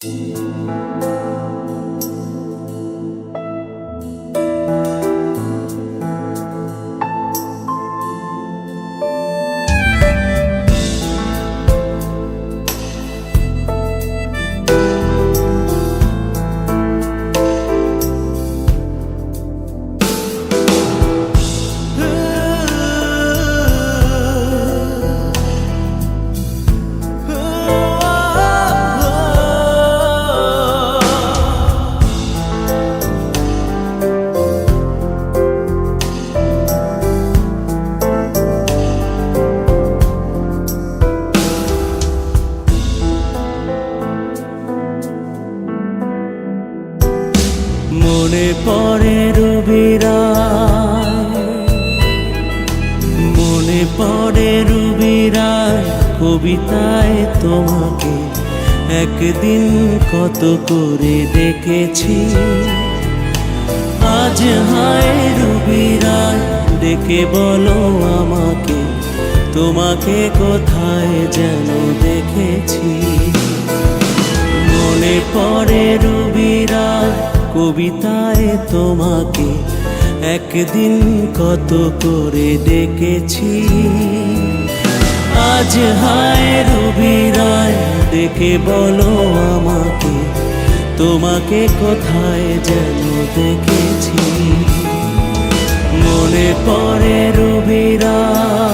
মনে পড়ে রবিরায়, মনে পড়ে রবিরায়, কবিতায় তোমাকে একদিন কত করে ডেকেছি। আজ হায় রবিরায়, ডেকে বলো আমাকে, তোমাকে কোথায় যেন দেখেছি। মনে পড়ে রবিরায়, কবিতায় তোমাকে একদিন কত করে ডেকেছি। আজ হায় রবিরায়, ডেকে বলো আমাকে, তোমাকে কোথায় যেন দেখেছি। মনে পড়ে রবিরায়।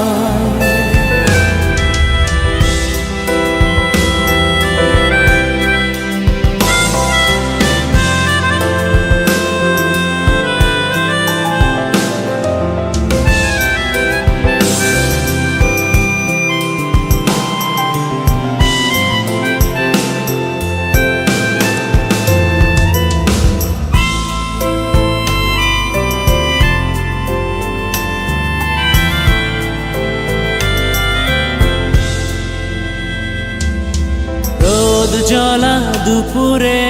রোদ জ্বলা দুপুরে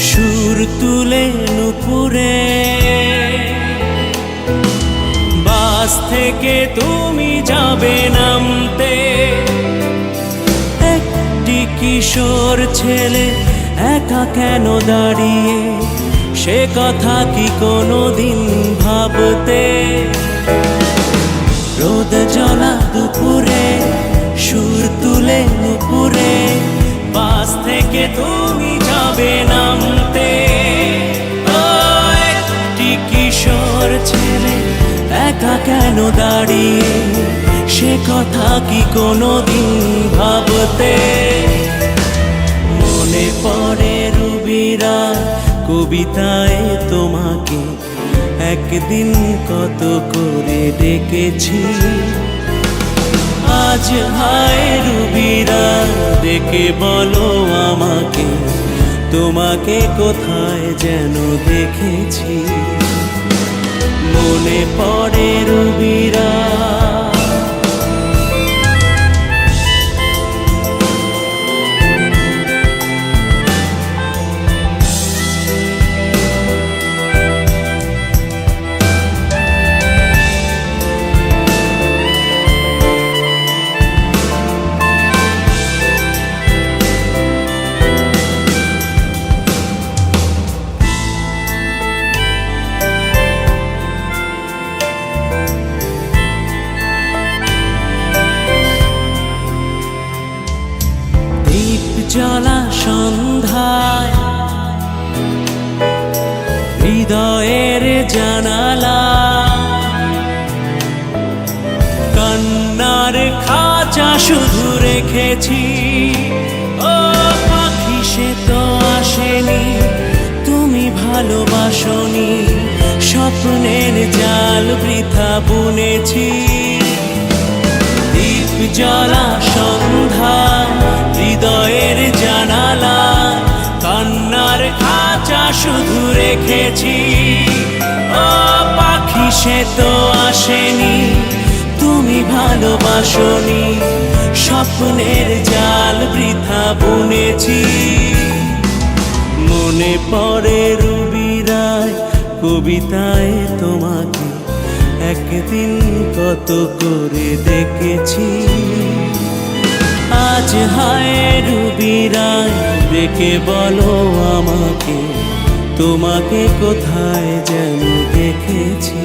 সুর তুলে নুপুরে, বাস থেকে তুমি যাবে নামতে। একটি কিশোর ছেলে একা কেন দাঁড়িয়ে, সে কথা কি কোনোদিন ভাবতে? রোদ জ্বলা দুপুরে সুর তুলে নুপুরে, বাস থেকে তুমি যাবে নামতে। একটি কিশোর ছেলে একা কেন দাঁড়িয়ে, সে কথা কি কোনোদিন ভাবতে? মনে পড়ে রবিরায়, কবিতায় তোমাকে একদিন কত করে ডেকেছি। আজ হায় রবিরায়, ডেকে বলো আমাকে, তোমাকে কোথায় যেন দেখেছি। মনে পড়ে রবিরায়। জ্বলা সন্ধ্যায় হৃদয়ের জানালা, কান্নার খাঁচা শুধু রেখেছি। ও পাখি সে তো আসেনি, তুমি ভালোবাসনি, স্বপ্নের জাল বৃথা বুনেছি। দীপ জ্বলা সন্ধ্যায় হৃদয়ের জানালা, কান্নার খাঁচা শুধু রেখেছি। ও পাখি সে তো আসেনি, তুমি ভালোবাসনি, স্বপ্নের জাল বৃথা বুনেছি। মনে পড়ে রবিরায়, কবিতায় তোমাকে একদিন কত করে ডেকেছি। আজ হায় রুবি রায় ডেকে বলো আমাকে, তোমাকে কোথায় যেন দেখেছি।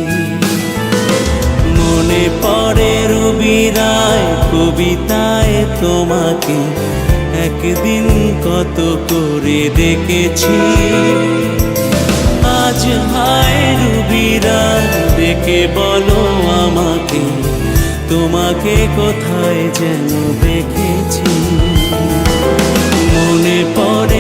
মনে পড়ে রুবি রায় কবিতায় তোমাকে, একদিন কত করে ডেকেছি। আজ হায় রুবি রায় ডেকে বলো আমাকে, তোমাকে কোথায় যেন দেখেছি। মনে পড়ে